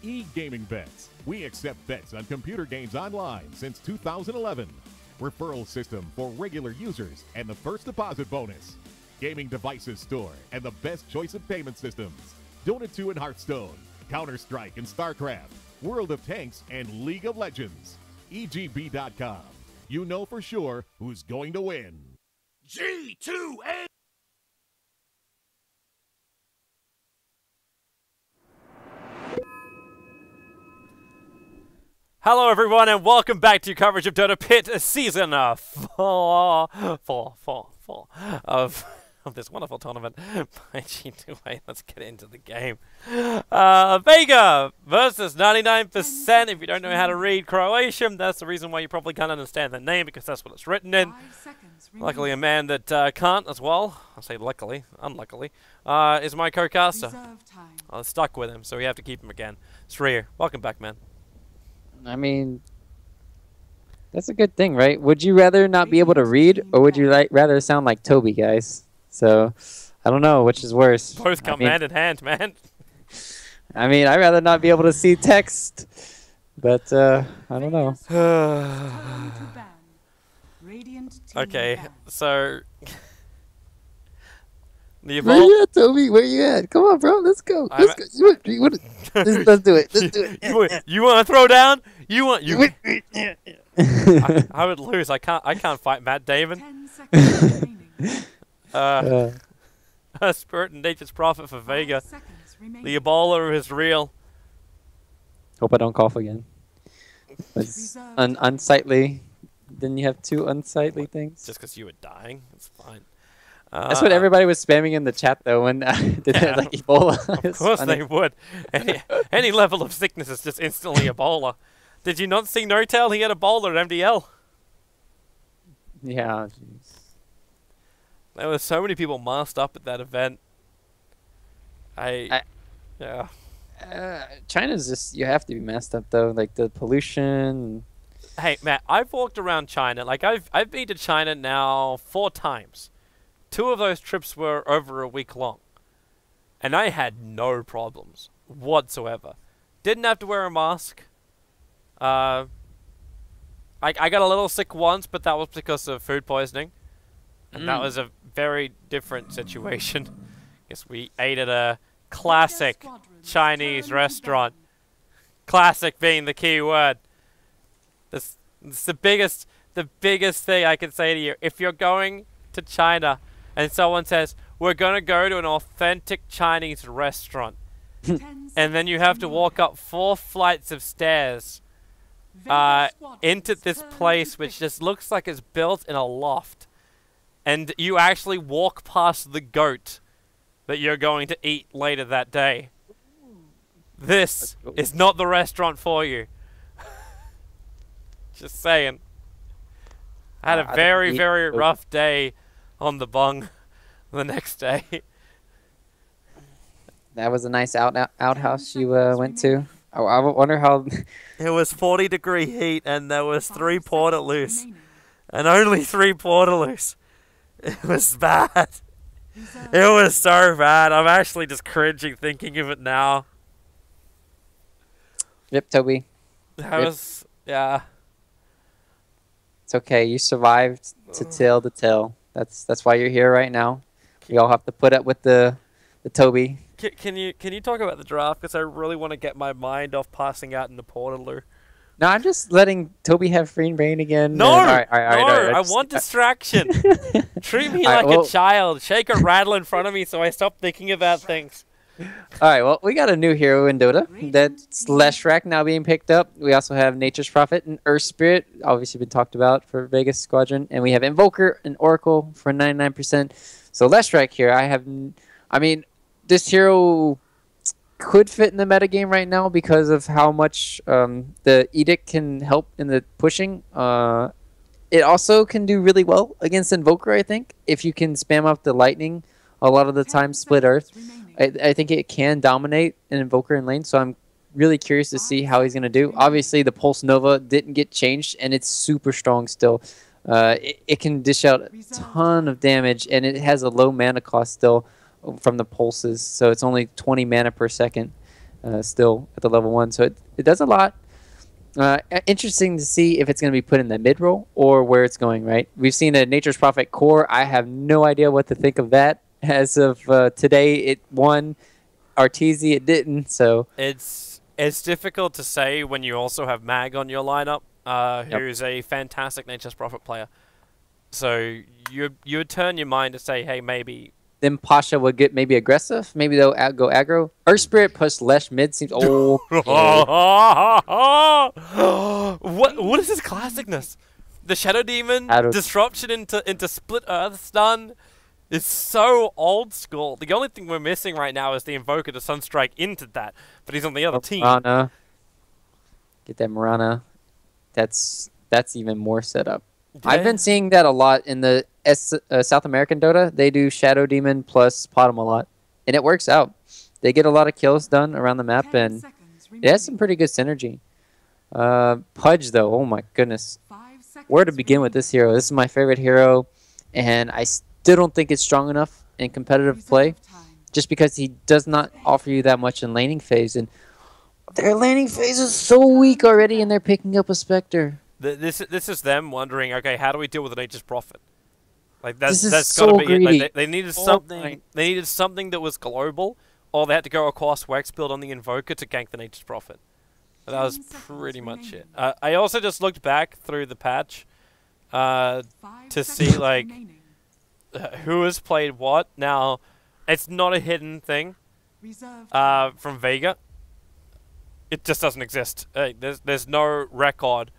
E-gaming bets. We accept bets on computer games online since 2011. Referral system for regular users and the first deposit bonus. Gaming devices store and the best choice of payment systems. Dota 2 and Hearthstone, Counter-Strike and StarCraft, World of Tanks and League of Legends. EGB.com. You know for sure who's going to win. G2A. Hello everyone and welcome back to coverage of DotaPit season 4 of this wonderful tournament by G2A. Let's get into the game. Vega versus 99%. If you don't know how to read Croatian, that's the reason why you probably can't understand the name, because that's what it's written in. Luckily a man that can't as well, I say luckily, unluckily, is my co-caster. I was stuck with him, so we have to keep him again. Sreer, welcome back, man. I mean, that's a good thing, right? Would you rather not be able to read, or would you rather sound like Toby, guys? So, I don't know which is worse. Both come hand in hand, man. I mean, I'd rather not be able to see text, but I don't know. Okay, so the where you at, Toby? Where you at? Come on, bro. Let's go. Let's go. Let's do it. Let's do it. You want to throw down? You want you? I would lose. I can't fight Matt Damon. Spirit and Nature's Prophet for Vega. The Ebola is real. Hope I don't cough again. It's unsightly. Didn't you have two unsightly things? Just because you were dying? It's fine. That's what everybody was spamming in the chat, though, when they did like Ebola. Of course they would. Any level of sickness is just instantly Ebola. Did you not see No-Tail? He had Ebola at MDL. Yeah, jeez. There were so many people masked up at that event. Yeah. China's just, you have to be masked up, though. Like, the pollution. Hey, Matt, I've walked around China. Like, I've been to China now 4 times. 2 of those trips were over a week long. And I had no problems whatsoever. Didn't have to wear a mask. I got a little sick once, but that was because of food poisoning. And that was a very different situation. Guess we ate at a classic Chinese restaurant. Classic being the key word. This the biggest thing I can say to you. If you're going to China and someone says, we're going to go to an authentic Chinese restaurant, and then you have to walk up 4 flights of stairs into this place which just looks like it's built in a loft, and you actually walk past the goat that you're going to eat later that day. This is not the restaurant for you. Just saying. I had a very, very rough day on the bung the next day. That was a nice outhouse you went to. I wonder how... It was 40-degree heat, and there was 3 portaloos. And only 3 portaloos. It was bad. It was so bad. I'm actually just cringing thinking of it now. Rip, Toby. That was... Yeah. It's okay. You survived to tell the tale. That's why you're here right now. We all have to put up with the Toby. Can you talk about the draft? Because I really want to get my mind off passing out in the portaloo. No, I'm just letting Toby have free reign again. No, all right, I want distraction. Treat me like a child. Shake or rattle in front of me so I stop thinking about things. All right, well, we got a new hero in Dota. That's Leshrac now being picked up. We also have Nature's Prophet and Earth Spirit, obviously been talked about for Vegas Squadron. And we have Invoker and Oracle for 99%. So Leshrac here, I mean, this hero could fit in the metagame right now because of how much the Edict can help in the pushing. It also can do really well against Invoker, I think. If you can spam up the Lightning a lot of the time, split Earth. I think it can dominate an Invoker in lane, so I'm really curious to see how he's going to do. Obviously, the Pulse Nova didn't get changed, and it's super strong still. It can dish out a ton of damage, and it has a low mana cost still from the pulses, so it's only 20 mana per second. still at the level 1. So it does a lot. Interesting to see if it's going to be put in the mid role or where it's going, right? We've seen a Nature's Prophet core. I have no idea what to think of that. As of today, it won. Arteezy, it didn't, so... It's difficult to say when you also have Mag on your lineup, who's a fantastic Nature's Prophet player. So you would turn your mind to say, hey, maybe... Then Pasha would get maybe aggressive. Maybe they'll go aggro. Earth Spirit plus Lesh mid seems... Oh, what is this classicness? The Shadow Demon, disruption into Split Earth stun. It's so old school. The only thing we're missing right now is the Invoker to Sunstrike into that, but he's on the other team. Marana. Get that Marana. That's even more setup. Yeah. I've been seeing that a lot in the South American Dota. They do Shadow Demon plus Potom a lot, and it works out. They get a lot of kills done around the map, and it has some pretty good synergy. Pudge, though, oh my goodness. Where to begin with this hero? This is my favorite hero, and I still don't think it's strong enough in competitive play, just because he does not offer you that much in laning phase, and their laning phase is so weak already, and they're picking up a Spectre. This is them wondering, okay, how do we deal with the Nature's Prophet? Like that's so gotta be greedy. it. Like they needed something. They needed something that was global, or they had to go across Wax build on the Invoker to gank the Nature's Prophet. But that was pretty much it. I also just looked back through the patch to see like who has played what. Now, it's not a hidden thing from Vega. It just doesn't exist. There's no record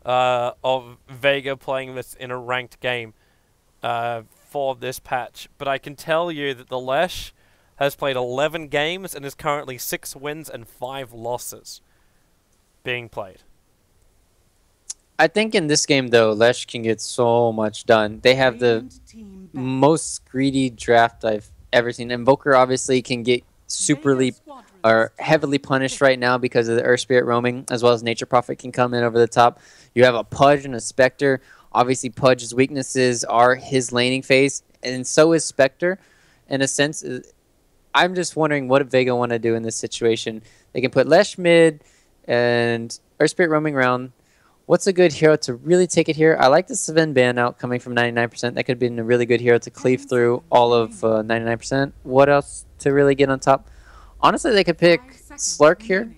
of Vega playing this in a ranked game for this patch. But I can tell you that the Lesh has played 11 games and is currently 6 wins and 5 losses being played. I think in this game, though, Lesh can get so much done. They have the most greedy draft I've ever seen. Invoker obviously can get heavily punished right now because of the Earth Spirit roaming, as well as Nature Prophet can come in over the top. You have a Pudge and a Spectre. Obviously, Pudge's weaknesses are his laning phase, and so is Spectre. In a sense, I'm just wondering what Vega want to do in this situation. They can put Lesh mid and Earth Spirit roaming around. What's a good hero to really take it here? I like the Sven ban out coming from 99%. That could have been a really good hero to cleave through all of 99%. What else to really get on top? Honestly, they could pick Slurk here.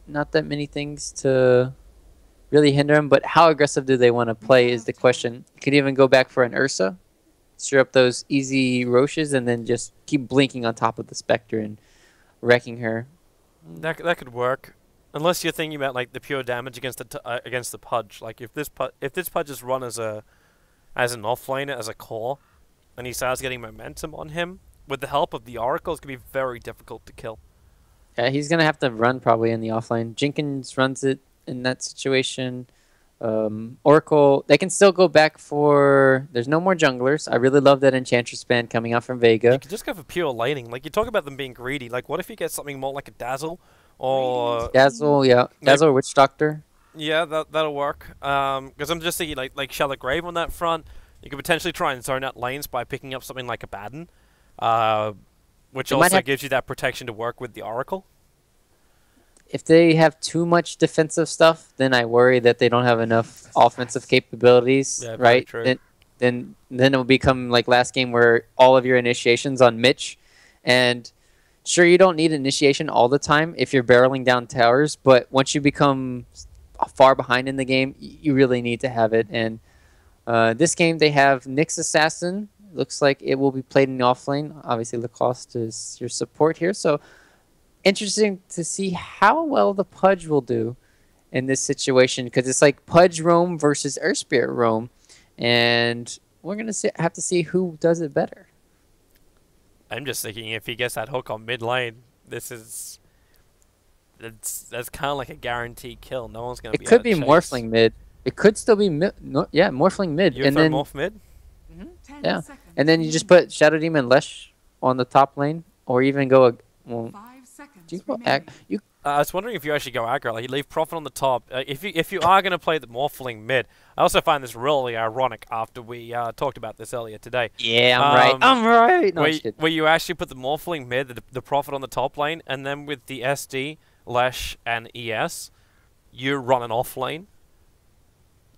Not that many things to really hinder him, but how aggressive do they want to play is the question. You could even go back for an Ursa, stir up those easy Roches, and then just keep blinking on top of the Spectre and wrecking her. That could work. Unless you're thinking about like the pure damage against the Pudge, like if this Pudge is run as an offlaner, as a core, and he starts getting momentum on him, with the help of the Oracle, it's gonna be very difficult to kill. Yeah, he's gonna have to run probably in the offlane. Jenkins runs it in that situation. Oracle, they can still go back for. There's no more junglers. I really love that Enchantress band coming out from Vega. You can just go for pure laning. Like you talk about them being greedy. Like what if you get something more like a Dazzle? Or Dazzle, yeah, Dazzle or Witch Doctor. Yeah, that'll work. Because I'm just thinking like Shallow Grave on that front. You could potentially try and zone out lanes by picking up something like a Baden, which also gives you that protection to work with the Oracle. If they have too much defensive stuff, then I worry that they don't have enough offensive capabilities. Yeah, right? True. Then it will become like last game where all of your initiations on Mitch, and sure, you don't need initiation all the time if you're barreling down towers, but once you become far behind in the game, you really need to have it. And this game, they have Nyx Assassin. Looks like it will be played in the offlane. Obviously, Lacoste is your support here. So, interesting to see how well the Pudge will do in this situation, because it's like Pudge roam versus Earth Spirit roam. And we're going to have to see who does it better. I'm just thinking if he gets that hook on mid lane, that's kind of like a guaranteed kill. No one's gonna. It could be Morphling mid. It could still be mid. No, yeah, Morphling mid. You throw Morph mid. Yeah, and then you just put Shadow Demon Lesh on the top lane, or even go. Well, do you go I was wondering if you actually go aggro, like you leave Prophet on the top. If you are going to play the Morphling mid, I also find this really ironic after we talked about this earlier today. Yeah, I'm right. I'm right. No, where you actually put the Morphling mid, the Prophet on the top lane, and then with the SD, Lesh, and ES, you run an off lane.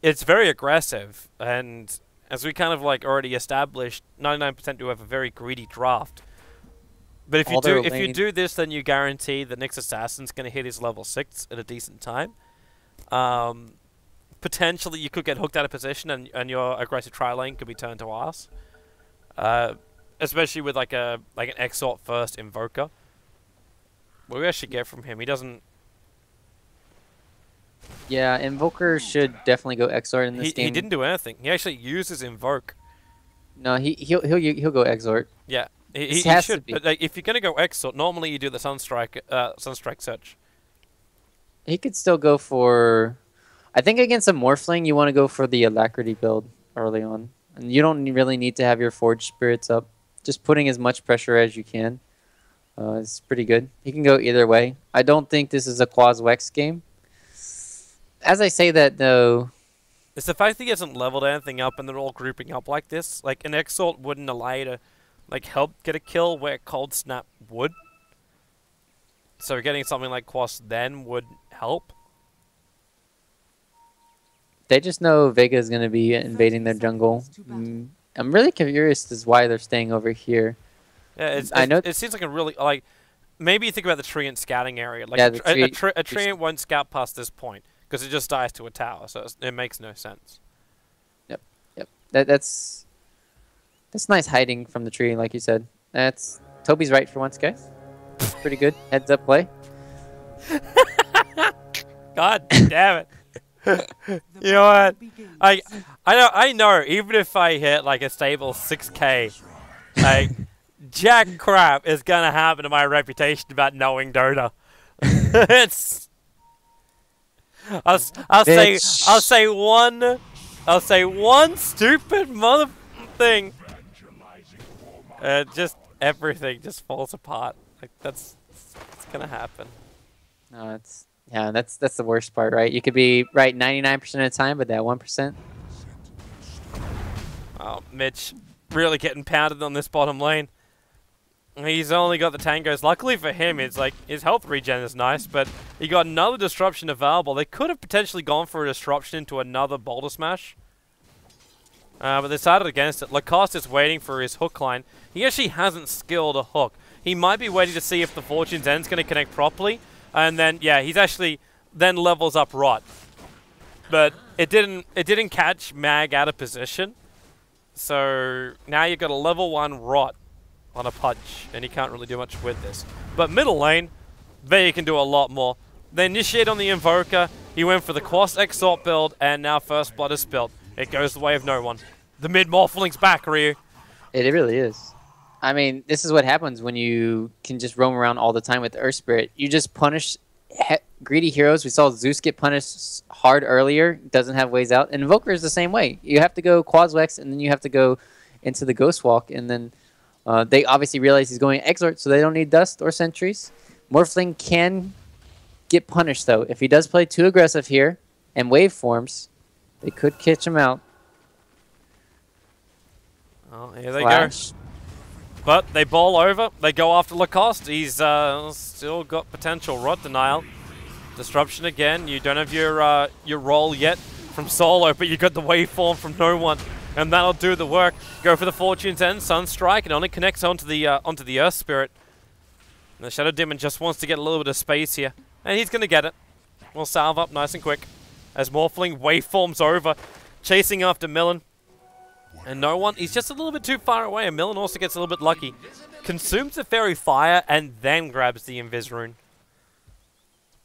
It's very aggressive, and as we kind of like already established, 99% do have a very greedy draft. But if you do this, then you guarantee the next assassin's going to hit his level 6 at a decent time. Potentially, you could get hooked out of position, and your aggressive tri lane could be turned to ass. Especially with like an Exort first Invoker. What do we actually get from him? He doesn't. Yeah, Invoker should definitely go Exort in this game. He didn't do anything. He actually uses Invoke. No, he'll go Exort. Yeah. He should, but like, if you're gonna go Exort, normally you do the Sunstrike search. He could still go for. I think against a Morphling, you want to go for the Alacrity build early on, and you don't really need to have your Forge Spirits up. Just putting as much pressure as you can is pretty good. He can go either way. I don't think this is a Quaz Wex game. As I say that though, it's the fact that he hasn't leveled anything up, and they're all grouping up like this. Like an Exort wouldn't allow you to. Like, help get a kill where Cold Snap would. So getting something like Quas then would help. They just know Vega is going to be invading their jungle. I'm really curious as why they're staying over here. Yeah, it seems like a really, like, maybe you think about the Treant scouting area. Like, yeah, a Treant won't scout past this point, because it just dies to a tower, so it makes no sense. Yep. That's nice hiding from the tree, like you said. That's Toby's right for once, guys. Pretty good. Heads up play. God damn it. You know what? I know, even if I hit like a stable 6k, like jack crap is gonna happen to my reputation about knowing Dota. It's I'll say one stupid mother thing. Just everything just falls apart. Like it's gonna happen. No, that's the worst part, right? You could be right 99% of the time, but that 1%. Oh, Mitch really getting pounded on this bottom lane. He's only got the tangos. Luckily for him, it's like his health regen is nice, but he got another disruption available. They could have potentially gone for a disruption into another boulder smash. But they decided against it. Lacoste is waiting for his hook line. He actually hasn't skilled a hook. He might be waiting to see if the Fortune's End's going to connect properly. And then, yeah, he's actually then levels up Rot. But it didn't catch Mag out of position. So now you've got a level 1 Rot on a punch. And he can't really do much with this. But middle lane, Vega can do a lot more. They initiate on the Invoker. He went for the Quas Exalt build. And now First Blood is spilled. It goes the way of no one. The mid Morphling's back, Ryu. It really is. I mean, this is what happens when you can just roam around all the time with Earth Spirit. You just punish greedy heroes. We saw Zeus get punished hard earlier. Doesn't have ways out. And Invoker is the same way. You have to go Quaswex, and then you have to go into the Ghost Walk. And then they obviously realize he's going Exort, so they don't need Dust or Sentries. Morphling can get punished, though. If he does play too aggressive here and wave forms, they could catch him out. Oh, here they go. But they bowl over. They go after Lacoste. He's still got potential rot denial. Disruption again. You don't have your roll yet from Solo, but you got the waveform from no one, and that'll do the work. Go for the Fortune's End. Sunstrike. It only connects onto the Earth Spirit. And the Shadow Demon just wants to get a little bit of space here, and he's gonna get it. We'll salve up nice and quick as Morphling waveforms over, chasing after Millen. And no one, he's just a little bit too far away, and Millen also gets a little bit lucky. Consumes the Fairy Fire, and then grabs the Invis Rune.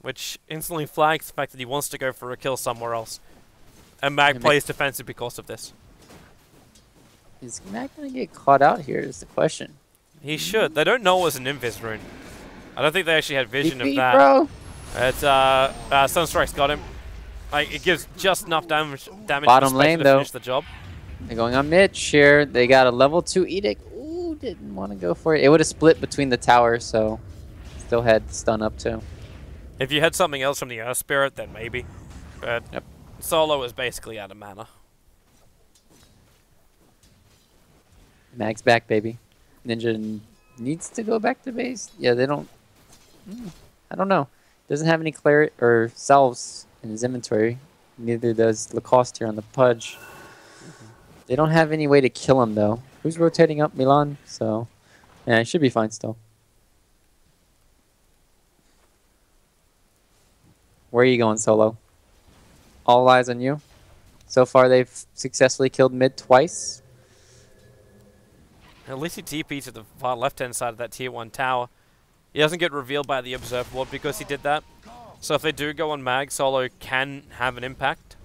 Which instantly flags the fact that he wants to go for a kill somewhere else. And Mag plays defensive because of this. Is Mag going to get caught out here is the question. He should. They don't know it was an Invis Rune. I don't think they actually had vision of that. Bro. It's, Sunstrike's got him. Like, it gives just enough damage Bottom lane, to though. finish the job. They're going on Mitch here. They got a level 2 Edict. Ooh, didn't want to go for it. It would have split between the towers, so still had stun up too. If you had something else from the Earth Spirit, then maybe. But Yep. Solo is basically out of mana. Mag's back, baby. Ninja needs to go back to base. Yeah, they don't. I don't know. Doesn't have any claret or salves in his inventory. Neither does Lacoste here on the Pudge. They don't have any way to kill him though. Who's rotating up? Milan. So, yeah, it should be fine still. Where are you going, Solo? All eyes on you. So far, they've successfully killed mid twice. At least he TP'd to the far left-hand side of that tier 1 tower. He doesn't get revealed by the observer ward because he did that. So if they do go on mag, Solo can have an impact.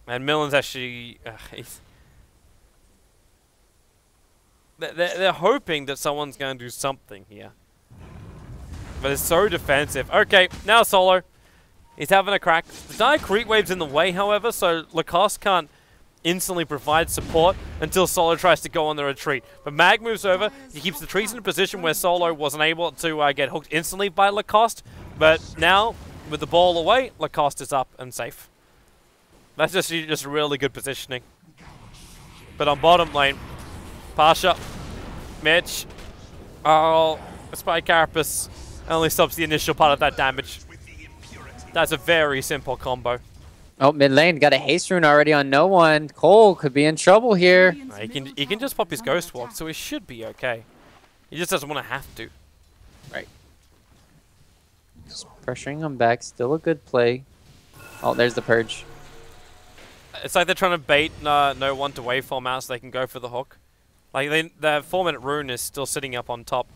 And Milan's actually... they're hoping that someone's going to do something here. But it's so defensive. Okay, now Solo. He's having a crack. The dire creep wave's in the way, however, so Lacoste can't instantly provide support until Solo tries to go on the retreat. But Mag moves over. He keeps the trees in a position where Solo wasn't able to get hooked instantly by Lacoste. But now, with the ball away, Lacoste is up and safe. That's just really good positioning. But on bottom lane, Pasha, Mitch, Spy Carapace only stops the initial part of that damage. That's a very simple combo. Oh, mid lane got a haste rune already on no one. Cole could be in trouble here. He can just pop his Ghost Walk, so he should be okay. He just doesn't want to have to. Right. Just pressuring him back. Still a good play. Oh, there's the Purge. It's like they're trying to bait no one to waveform out so they can go for the hook. Like the 4-minute rune is still sitting up on top,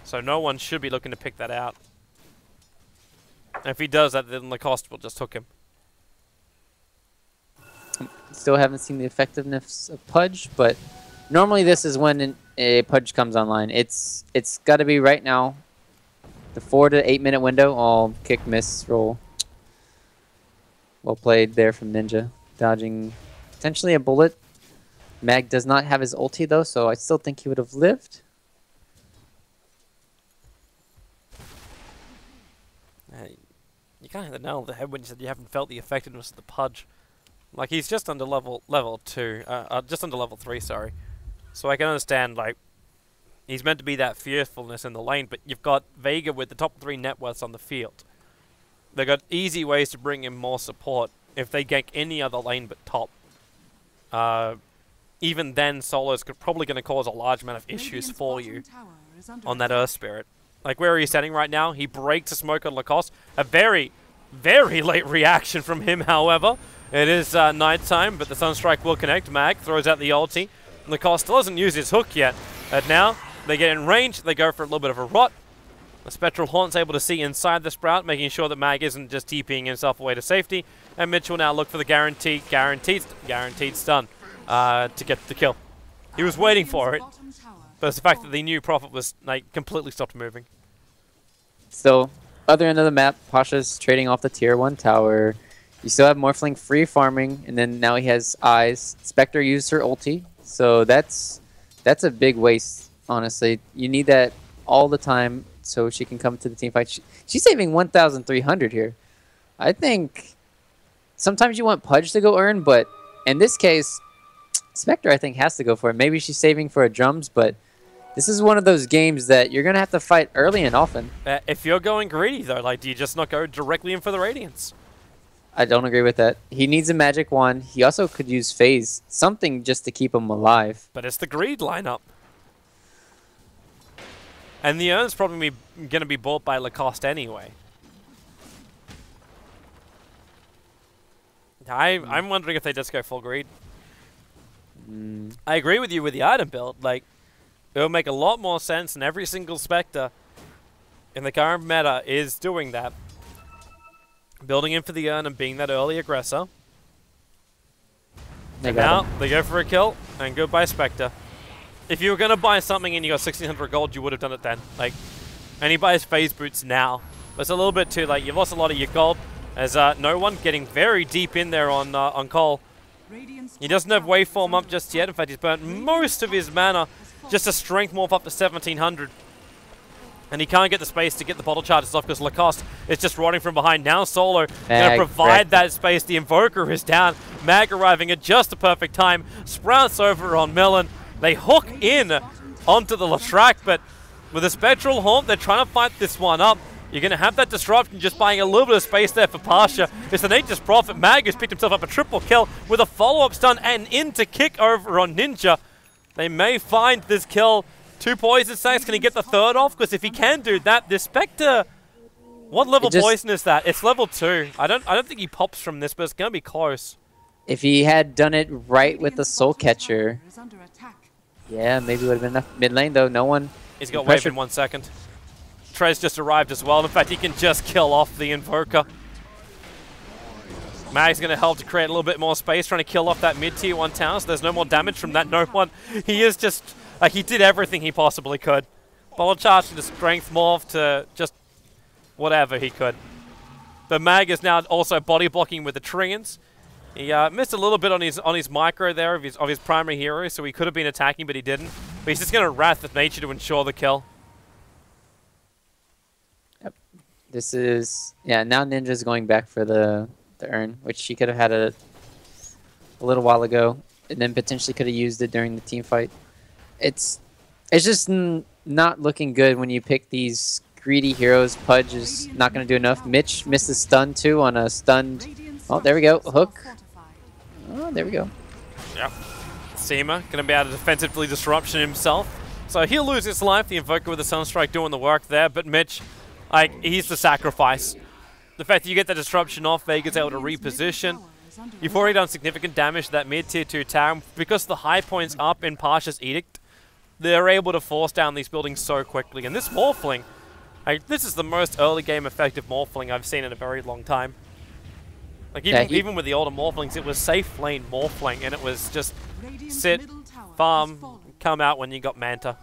so no one should be looking to pick that out. And if he does that, then Lacoste will just hook him. Still haven't seen the effectiveness of Pudge, but normally this is when a Pudge comes online. It's got to be right now. The 4 to 8 minute window. All kick, miss, roll. Well played there from Ninja. Dodging potentially a bullet. Mag does not have his ulti though, so I still think he would have lived. You can't hit the nail on the head when you said you haven't felt the effectiveness of the Pudge. Like, he's just under level 2, just under level 3, sorry. So I can understand, like, he's meant to be that fearfulness in the lane, but you've got Vega with the top 3 net worths on the field. They've got easy ways to bring in more support if they gank any other lane but top. Even then, Solo's probably going to cause a large amount of issues for you on that Earth Spirit. Like, where he's standing right now, he breaks a smoke on Lacoste. A very, very late reaction from him, however. It is nighttime, but the Sunstrike will connect. Mag throws out the ulti. Lacoste still hasn't used his hook yet. And now, they get in range. They go for a little bit of a rot. The Spectral Haunt's able to see inside the Sprout, making sure that Mag isn't just TPing himself away to safety. And Mitch will now look for the guaranteed stun to get the kill. He was waiting for it, but it's the fact that the new Prophet was like completely stopped moving. So, other end of the map, Pasha's trading off the tier 1 tower. You still have Morphling free farming, and then now he has Eyes. Spectre used her ulti, so that's a big waste, honestly. You need that all the time so she can come to the team fight. She's saving 1,300 here. I think sometimes you want Pudge to go earn, but in this case, Spectre, I think, has to go for it. Maybe she's saving for a drums, but this is one of those games that you're going to have to fight early and often. If you're going greedy, though, like, do you just not go directly in for the Radiance? I don't agree with that. He needs a magic wand. He also could use phase, something just to keep him alive. But it's the greed lineup. And the Urn's probably going to be bought by Lacoste anyway. I'm wondering if they just go full greed. I agree with you with the item build. Like, it would make a lot more sense, and every single Spectre in the current meta is doing that. Building in for the Urn and being that early aggressor. And now, they go for a kill, and goodbye Spectre. If you were going to buy something and you got 1,600 gold, you would have done it then. Like, and he buys phase boots now. But it's a little bit too late. You've lost a lot of your gold. There's no one getting very deep in there on Cole. He doesn't have waveform up just yet. In fact, he's burnt most of his mana just to strength morph up to 1,700. And he can't get the space to get the bottle charges off because Lacoste is just running from behind. Now Solo going to provide that space. The Invoker is down. Mag arriving at just the perfect time. Sprouts over on Melon. They hook in onto the Leshrac, but with a Spectral Haunt, they're trying to fight this one up. You're going to have that disruption, just buying a little bit of space there for Pasha. It's the Nature's Prophet. Mag has picked himself up a triple kill with a follow-up stun and into kick over on Ninja. They may find this kill. 2 poison stacks. Can he get the third off? Because if he can do that, this Spectre, what level poison is that? It's level 2. I don't think he pops from this, but it's gonna be close. If he had done it right with the Soul Catcher, yeah, maybe would have been enough. Mid lane though, no one. He's got wave in 1 second. Trez just arrived as well. In fact, he can just kill off the Invoker. Mag's going to help to create a little bit more space, trying to kill off that mid-tier 1 tower, so there's no more damage from that no one. He is just, like, he did everything he possibly could. Bottle charge to strength morph to just whatever he could. But Mag is now also body blocking with the Treants. He missed a little bit on his micro there of his primary hero, so he could have been attacking, but he didn't. But he's just going to Wrath of Nature to ensure the kill. Yep. This is, yeah, now Ninja's going back for the urn, which she could have had a little while ago, and then potentially could have used it during the team fight. It's just not looking good when you pick these greedy heroes. Pudge is not going to do enough. Mitch missed a stun too on a stunned. Oh, there we go. Hook. Oh, there we go. Yeah. Seema going to be able to defensively disruption himself. So he'll lose his life. The Invoker with the Sunstrike doing the work there, but Mitch, like, he's the sacrifice. The fact that you get the disruption off, Vega's able to reposition. You've already done significant damage to that mid-tier 2 tower. Because the high point's up in Pasha's Edict, they're able to force down these buildings so quickly. And this Morphling, like, this is the most early game effective Morphling I've seen in a very long time. Like, even with the older Morphlings, it was safe lane Morphling, and it was just sit, farm, come out when you got Manta.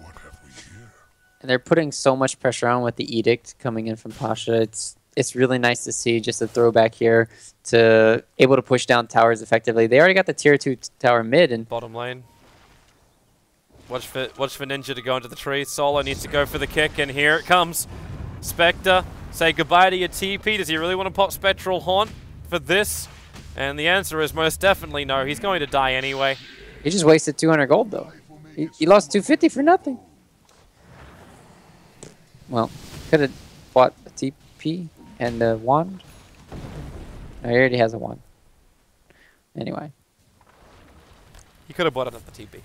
And they're putting so much pressure on with the Edict coming in from Pasha. It's really nice to see just a throwback here to able to push down towers effectively. They already got the tier 2 tower mid and bottom lane. Watch for Ninja to go into the tree. Solo needs to go for the kick, and here it comes. Spectre, say goodbye to your TP. Does he really want to pop Spectral Haunt for this? And the answer is most definitely no. He's going to die anyway. He just wasted 200 gold though. He lost 250 for nothing. Well, could have bought a TP. And the wand? Oh, he already has a wand. Anyway. He could have bought another TP.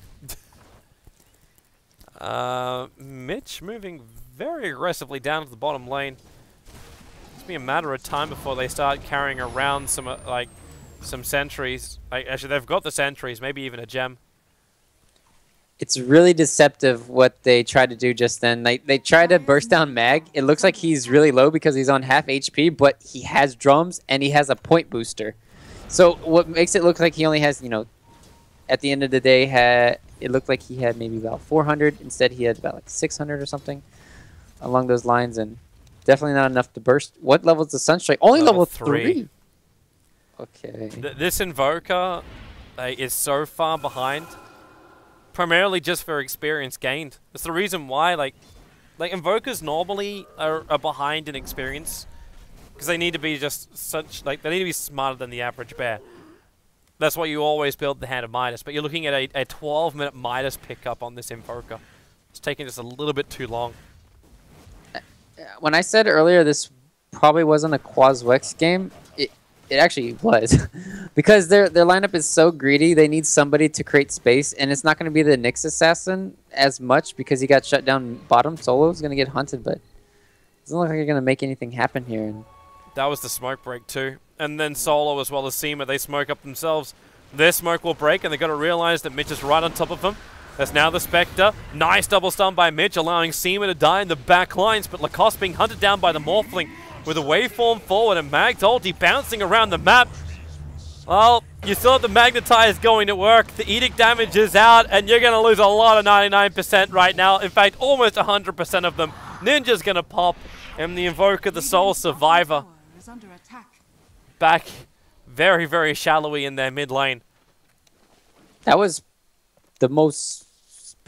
Mitch moving very aggressively down to the bottom lane. It's be a matter of time before they start carrying around some some sentries. Actually, they've got the sentries, maybe even a gem. It's really deceptive what they tried to do just then. They tried to burst down Mag. It looks like he's really low because he's on half HP, but he has drums and he has a point booster. So what makes it look like he only has, you know, at the end of the day, it looked like he had maybe about 400. Instead, he had about like 600 or something along those lines, and definitely not enough to burst. What level is the Sunstrike? Only level 3. Okay. This Invoker is so far behind. Primarily just for experience gained. That's the reason why, like Invokers normally are behind in experience because they need to be they need to be smarter than the average bear. That's why you always build the Hand of Midas. But you're looking at a 12-minute Midas pickup on this Invoker. It's taking just a little bit too long. When I said earlier this probably wasn't a Quazwex game, it actually was. Because their lineup is so greedy, they need somebody to create space, and it's not going to be the Nyx Assassin as much because he got shut down bottom. Solo's going to get hunted, but it doesn't look like you're going to make anything happen here. That was the smoke break too. And then Solo as well as Seema, they smoke up themselves. Their smoke will break, and they've got to realize that Mitch is right on top of them. That's now the Spectre. Nice double stun by Mitch, allowing Seema to die in the back lines, but Lacoste being hunted down by the Morphling with a waveform forward, and Mag's ulti bouncing around the map. Well, you still have the Magnetize going to work. The Edict damage is out, and you're going to lose a lot of 99% right now. In fact, almost 100% of them. Ninja's going to pop, and the Invoker, the sole survivor, back very, very shallowy in their mid lane. That was the most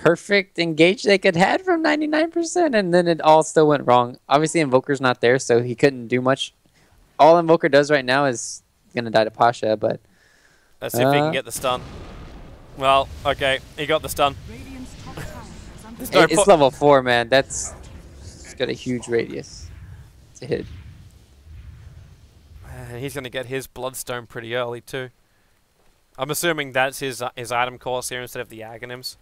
perfect engage they could had from 99%, and then it all still went wrong. Obviously, Invoker's not there, so he couldn't do much. All Invoker does right now is gonna die to Pasha, but let's see if he can get the stun. Well, okay, he got the stun. It's level 4, man. It's got a huge radius to hit. And he's gonna get his Bloodstone pretty early too. I'm assuming that's his item course here instead of the Aghanims.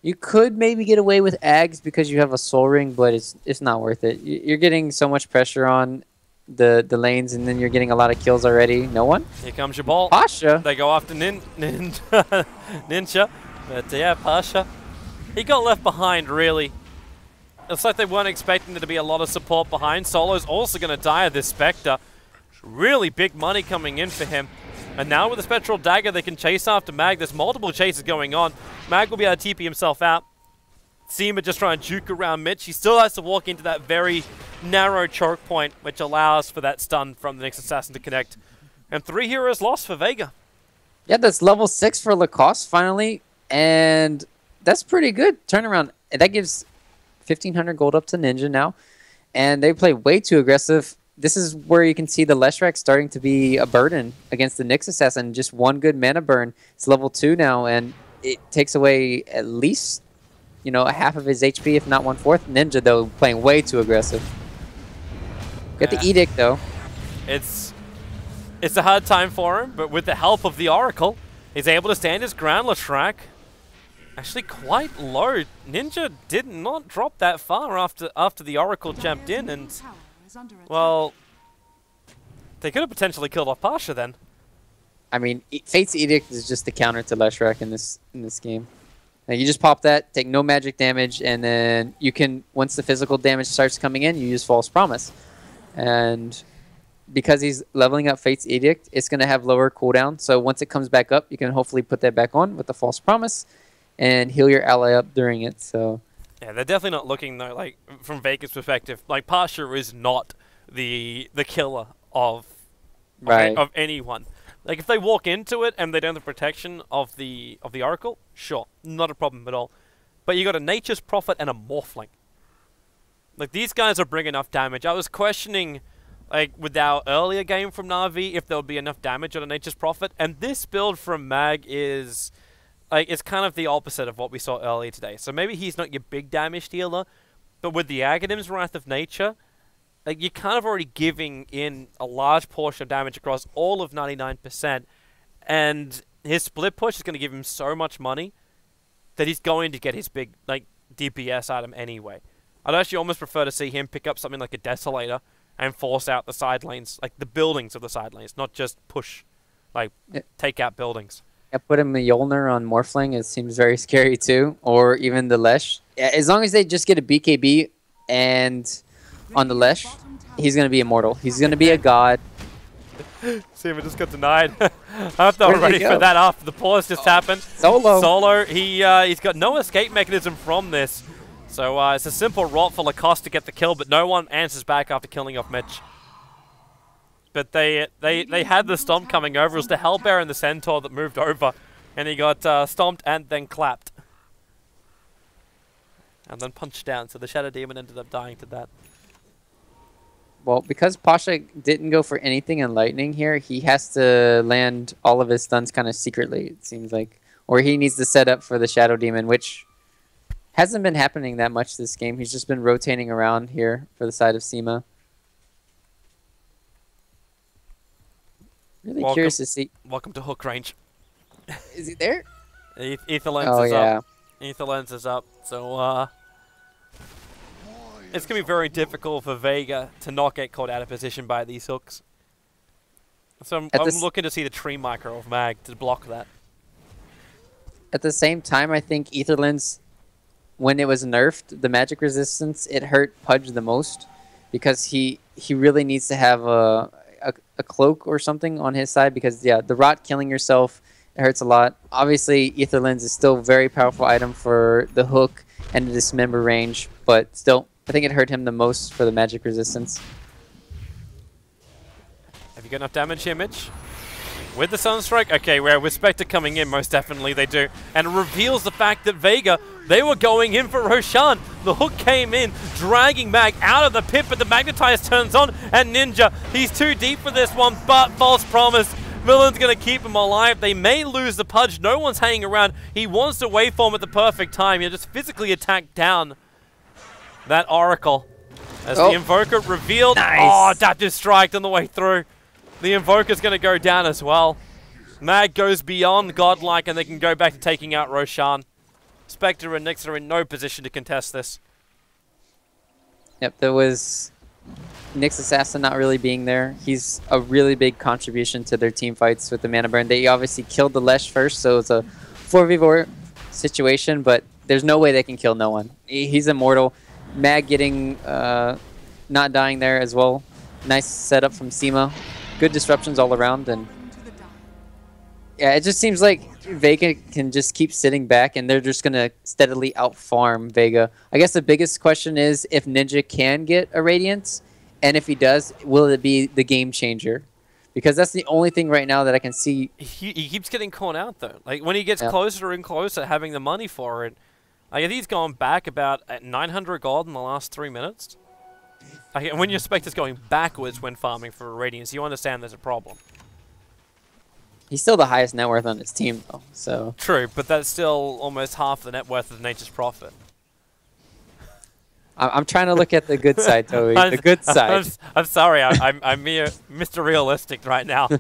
You could maybe get away with Ags because you have a Soul Ring, but it's not worth it. You're getting so much pressure on the lanes, and then you're getting a lot of kills already. No one? Here comes your ball. Pasha. They go after Ninja. But yeah, Pasha. He got left behind, really. It's like they weren't expecting there to be a lot of support behind. Solo's also going to die of this Spectre. Really big money coming in for him. And now with the Spectral Dagger, they can chase after Mag. There's multiple chases going on. Mag will be able to TP himself out. Seema just trying to juke around Mitch. He still has to walk into that very narrow choke point, which allows for that stun from the next assassin to connect. And 3 heroes lost for Vega. Yeah, that's level 6 for Lacoste finally. And that's pretty good turnaround. That gives 1,500 gold up to Ninja now. And they play way too aggressive. This is where you can see the Leshrac starting to be a burden against the Nyx Assassin. Just one good mana burn. It's level 2 now, and it takes away at least, you know, a half of his HP, if not 1/4. Ninja, though, playing way too aggressive. Got the Edict, though. It's a hard time for him, but with the help of the Oracle, he's able to stand his ground. Leshrac actually quite low. Ninja did not drop that far after the Oracle jumped in, and well, they could have potentially killed off Pasha then. I mean, Fate's Edict is just the counter to Leshrac in this game. Now you just pop that, take no magic damage, and then you can, once the physical damage starts coming in, you use False Promise. And because he's leveling up Fate's Edict, it's going to have lower cooldown. So once it comes back up, you can hopefully put that back on with the False Promise and heal your ally up during it. So yeah, they're definitely not looking, though, like, from Vega's perspective, like, Pasha is not the killer of anyone. Like, if they walk into it and they don't have the protection of the Oracle, sure, not a problem at all. But you got a Nature's Prophet and a Morphling. Like, these guys are bringing enough damage. I was questioning, like, with our earlier game from Na'Vi, if there would be enough damage on a Nature's Prophet, and this build from Mag is, like, it's kind of the opposite of what we saw earlier today. So maybe he's not your big damage dealer, but with the Aghanim's Wrath of Nature, like, you're kind of already giving in a large portion of damage across all of 99%, and his split push is going to give him so much money that he's going to get his big, like, DPS item anyway. I'd actually almost prefer to see him pick up something like a Desolator and force out the side lanes, like the buildings of the side lanes, not just push, like, take out buildings. I put him a Mjolnir on Morphling. It seems very scary too, or even the Lesh. As long as they just get a BKB and on the Lesh, he's going to be immortal. He's going to be a god. Seema just got denied. I thought they were ready for that after the pause just happened. Solo. He's got no escape mechanism from this. So it's a simple rot for Lacoste to get the kill, but no one answers back after killing off Mitch. But they had the stomp coming over. It was the Hellbear and the Centaur that moved over, and he got stomped and then clapped. And then punched down, so the Shadow Demon ended up dying to that. Well, because Pasha didn't go for anything in Lightning here, he has to land all of his stuns kind of secretly, it seems like. Or he needs to set up for the Shadow Demon, which hasn't been happening that much this game. He's just been rotating around here for the side of Seema. Really curious to see. Welcome to hook range. Is he there? Ether Lens is up. Ether Lens is up. So, it's going to be very difficult for Vega to not get caught out of position by these hooks. So I'm looking to see the tree micro of Mag to block that. At the same time, I think Ether Lens, when it was nerfed, the magic resistance, it hurt Pudge the most because he really needs to have a cloak or something on his side because, yeah, the rot killing yourself, it hurts a lot. Obviously, Ether Lens is still a very powerful item for the hook and the dismember range, but still, I think it hurt him the most for the magic resistance. Have you got enough damage here, Mitch? With the Sunstrike? Okay, well, with Spectre coming in, most definitely they do. And it reveals the fact that Vega, they were going in for Roshan. The hook came in, dragging Mag out of the pit, but the Magnetize turns on, and Ninja, he's too deep for this one, but false promise. Millen's going to keep him alive. They may lose the Pudge. No one's hanging around. He wants to waveform at the perfect time. He'll just physically attack down that Oracle. As the Invoker revealed. Nice. Oh, Adaptive Strike on the way through. The Invoker's going to go down as well. Mag goes beyond Godlike, and they can go back to taking out Roshan. Spectre and Nyx are in no position to contest this. Yep, there was Nyx Assassin not really being there. He's a really big contribution to their team fights with the mana burn. They obviously killed the Lesh first, so it's a 4v4 situation, but there's no way they can kill no one. He's immortal. Mag getting not dying there as well. Nice setup from Seema. Good disruptions all around, and yeah, it just seems like Vega can just keep sitting back, and they're just gonna steadily outfarm Vega. I guess the biggest question is if Ninja can get a Radiance, and if he does, will it be the game changer? Because that's the only thing right now that I can see. He keeps getting caught out though. Like when he gets closer and closer, having the money for it. I think he's gone back about at 900 gold in the last 3 minutes. When your Spectre's going backwards when farming for a Radiance, you understand there's a problem. He's still the highest net worth on his team, though. So true, but that's still almost half the net worth of Nature's Prophet. I'm trying to look at the good side, Toby. The good side. I'm sorry, I'm mere Mr. Realistic right now.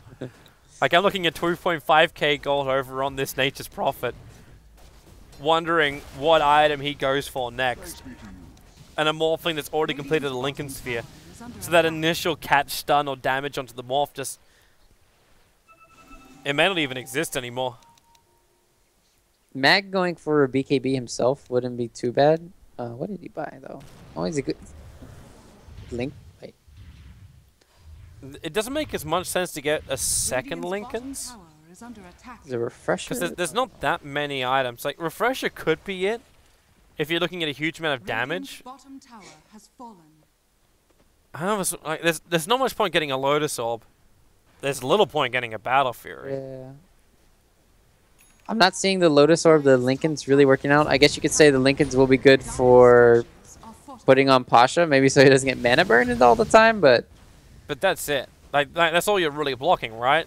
Like I'm looking at 2.5k gold over on this Nature's Prophet, wondering what item he goes for next. And a Morphling that's already completed a Lincoln Sphere. So that initial catch, stun, or damage onto the Morph just... It may not even exist anymore. Mag going for a BKB himself wouldn't be too bad. What did he buy, though? Oh, he's a good... Link? Wait. It doesn't make as much sense to get a second Lincoln's. Is a Refresher? Because there's not that many items. Like, Refresher could be it. If you're looking at a huge amount of damage. I don't know, like, there's not much point getting a Lotus Orb. There's little point getting a Battle Fury. Yeah. I'm not seeing the Lotus Orb, the Lincoln's really working out. I guess you could say the Lincoln's will be good for putting on Pasha, maybe so he doesn't get mana burned all the time, but... But that's it. Like that's all you're really blocking, right?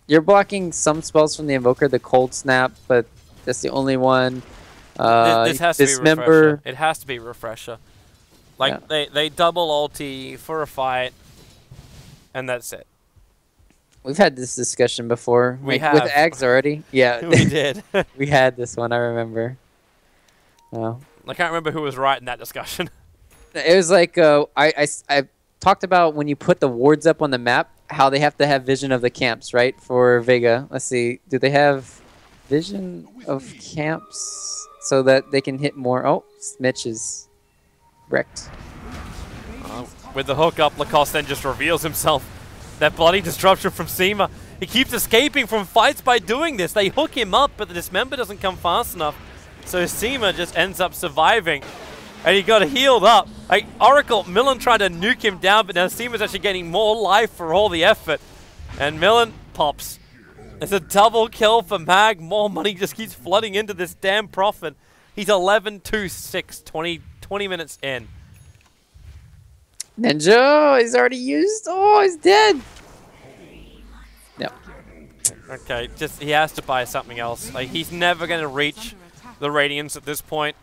You're blocking some spells from the Invoker, the Cold Snap, but that's the only one. This has to be Refresher. It has to be Refresher. Like, yeah. they double ulti for a fight, and that's it. We've had this discussion before. We have. With Ags already? Yeah. We did. We had this one, I remember. Oh. I can't remember who was right in that discussion. It was like, I talked about when you put the wards up on the map, how they have to have vision of the camps, right? For Vega. Let's see. Do they have vision of camps so that they can hit more? Oh, Mitch is wrecked. With the hook up, Lacoste then just reveals himself. That bloody disruption from Seema. He keeps escaping from fights by doing this. They hook him up, but the Dismember doesn't come fast enough. So Seema just ends up surviving. And he got healed up. Like, Oracle, Millen tried to nuke him down, but now Seema's actually getting more life for all the effort. And Millen pops. It's a double kill for Mag. More money just keeps flooding into this damn Prophet. He's 11-2-6, 20 minutes in. Ninja, he's already used. Oh, he's dead. No. Okay, just he has to buy something else. Like, he's never going to reach the Radiance at this point.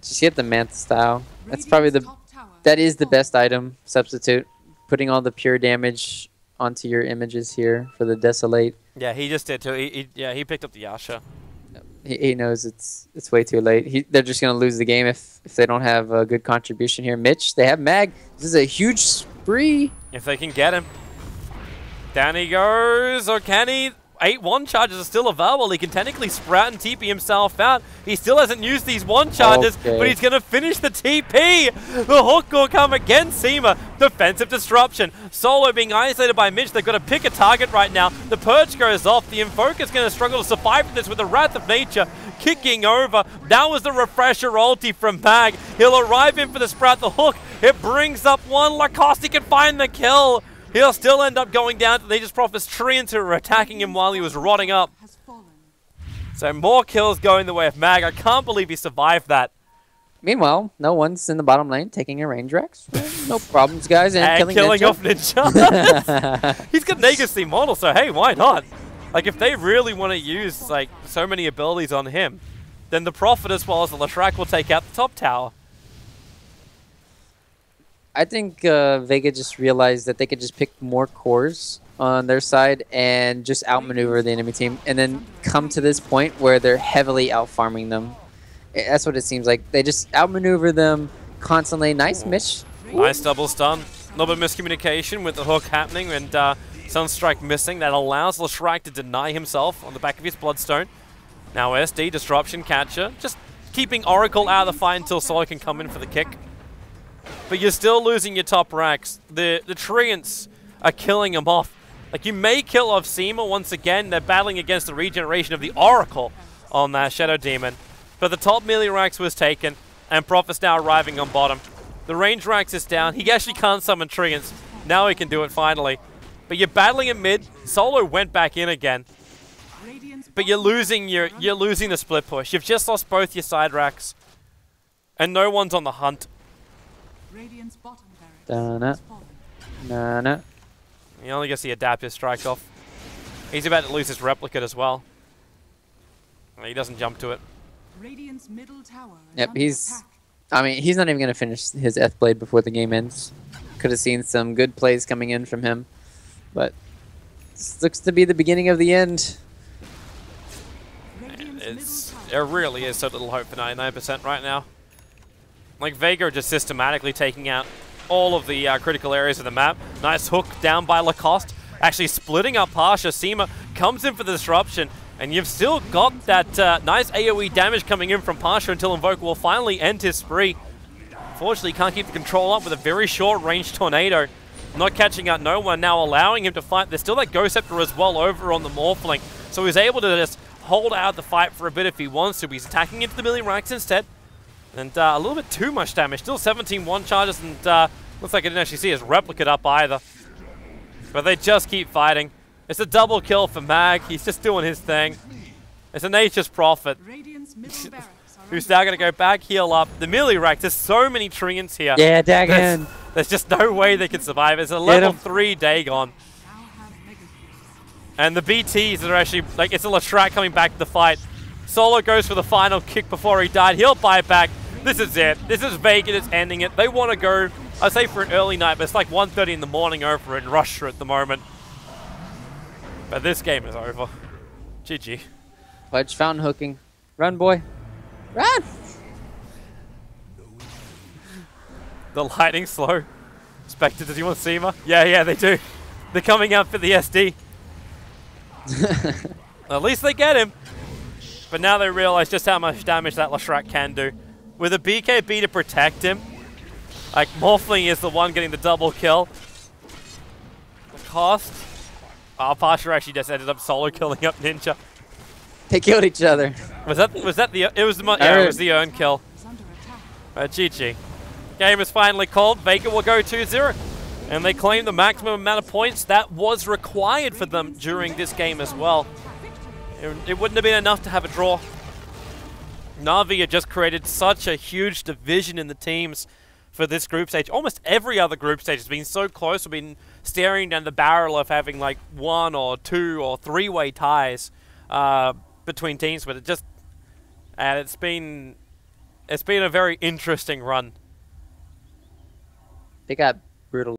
Just get the Manta style. That's probably that is the best item substitute. Putting all the pure damage onto your images here for the Desolate. Yeah, he just did too. He picked up the Yasha. He knows it's way too late. They're just gonna lose the game if they don't have a good contribution here. Mitch, they have Mag. This is a huge spree. If they can get him. Down he goes, or can he? 8 1-charges are still available. He can technically sprout and TP himself out. He still hasn't used these 1-charges, but he's going to finish the TP. The hook will come against Seema. Defensive disruption. Solo being isolated by Mitch. They've got to pick a target right now. The Purge goes off. The Invoker's going to struggle to survive with this with the Wrath of Nature kicking over. That was the Refresher ulti from Mag. He'll arrive in for the sprout. The hook, it brings up one. Lacoste can find the kill. He'll still end up going down to the Nature's Prophet's treants who were attacking him while he was rotting up. So more kills going the way of Mag. I can't believe he survived that. Meanwhile, no one's in the bottom lane taking a range Rex. No problems, guys. And killing off Ninja. He's got an Agassi model, so hey, why not? Like, if they really want to use, like, so many abilities on him, then the Prophet as well as the Leshrac will take out the top tower. I think Vega just realized that they could just pick more cores on their side and just outmaneuver the enemy team, and then come to this point where they're heavily out-farming them. That's what it seems like. They just outmaneuver them constantly. Nice miss. Nice double stun. A little bit of miscommunication with the hook happening and Sunstrike missing. That allows Leshrac to deny himself on the back of his Bloodstone. Now SD, Disruption, Catcher. Just keeping Oracle out of the fight until Solo can come in for the kick. But you're still losing your top racks. The treants are killing them off. Like, you may kill off Seema once again. They're battling against the regeneration of the Oracle on that Shadow Demon. But the top melee racks was taken, and Prophet's now arriving on bottom. The range racks is down. He actually can't summon treants. Now he can do it finally. But you're battling in mid. Solo went back in again. But you're losing the split push. You've just lost both your side racks. And no one's on the hunt. Nah. He only gets the adaptive strike off. He's about to lose his replicate as well. He doesn't jump to it. Yep, he's not even going to finish his F-Blade before the game ends. Could have seen some good plays coming in from him. But this looks to be the beginning of the end. There really is so little hope for 99% right now. Like, Vega are just systematically taking out all of the critical areas of the map. Nice hook down by Lacoste. Actually splitting up Pasha. Seema comes in for the disruption. And you've still got that nice AoE damage coming in from Pasha until Invoker will finally end his spree. Unfortunately, he can't keep the control up with a very short-range Tornado. Not catching out no one, now allowing him to fight. There's still that Ghost Scepter as well over on the Morphling. So he's able to just hold out the fight for a bit if he wants to. He's attacking into the melee racks instead. And a little bit too much damage. Still 17 one charges, and looks like I didn't actually see his replicate up either. But they just keep fighting. It's a double kill for Mag. He's just doing his thing. It's a Nature's Prophet. Who's now going to go back, heal up. The melee rack, there's so many treants here. Yeah, Dagon. There's just no way they can survive. It's a level 3 Dagon. And the BTs are actually, like, it's a Leshrac coming back to the fight. Solo goes for the final kick before he died. He'll buy back. This is it. This is Vega that's ending it. They want to go, I'd say for an early night, but it's like 1:30 in the morning over in Russia at the moment. But this game is over. GG. Pledge fountain hooking. Run, boy. Run! The lightning slow. Spectre, does he want Seema? Yeah, they do. They're coming out for the SD. At least they get him. But now they realize just how much damage that Leshrac can do. With a BKB to protect him, like, Morphling is the one getting the double kill. The cost. Pasha actually just ended up solo killing up Ninja. They killed each other. Was that the it was the earn kill. GG. Game is finally called. Vega will go 2-0. And they claim the maximum amount of points that was required for them during this game as well. It wouldn't have been enough to have a draw. Na'Vi had just created such a huge division in the teams for this group stage. Almost every other group stage has been so close. We've been staring down the barrel of having like 1 or 2 or 3-way ties between teams, but it's been a very interesting run. They got brutal.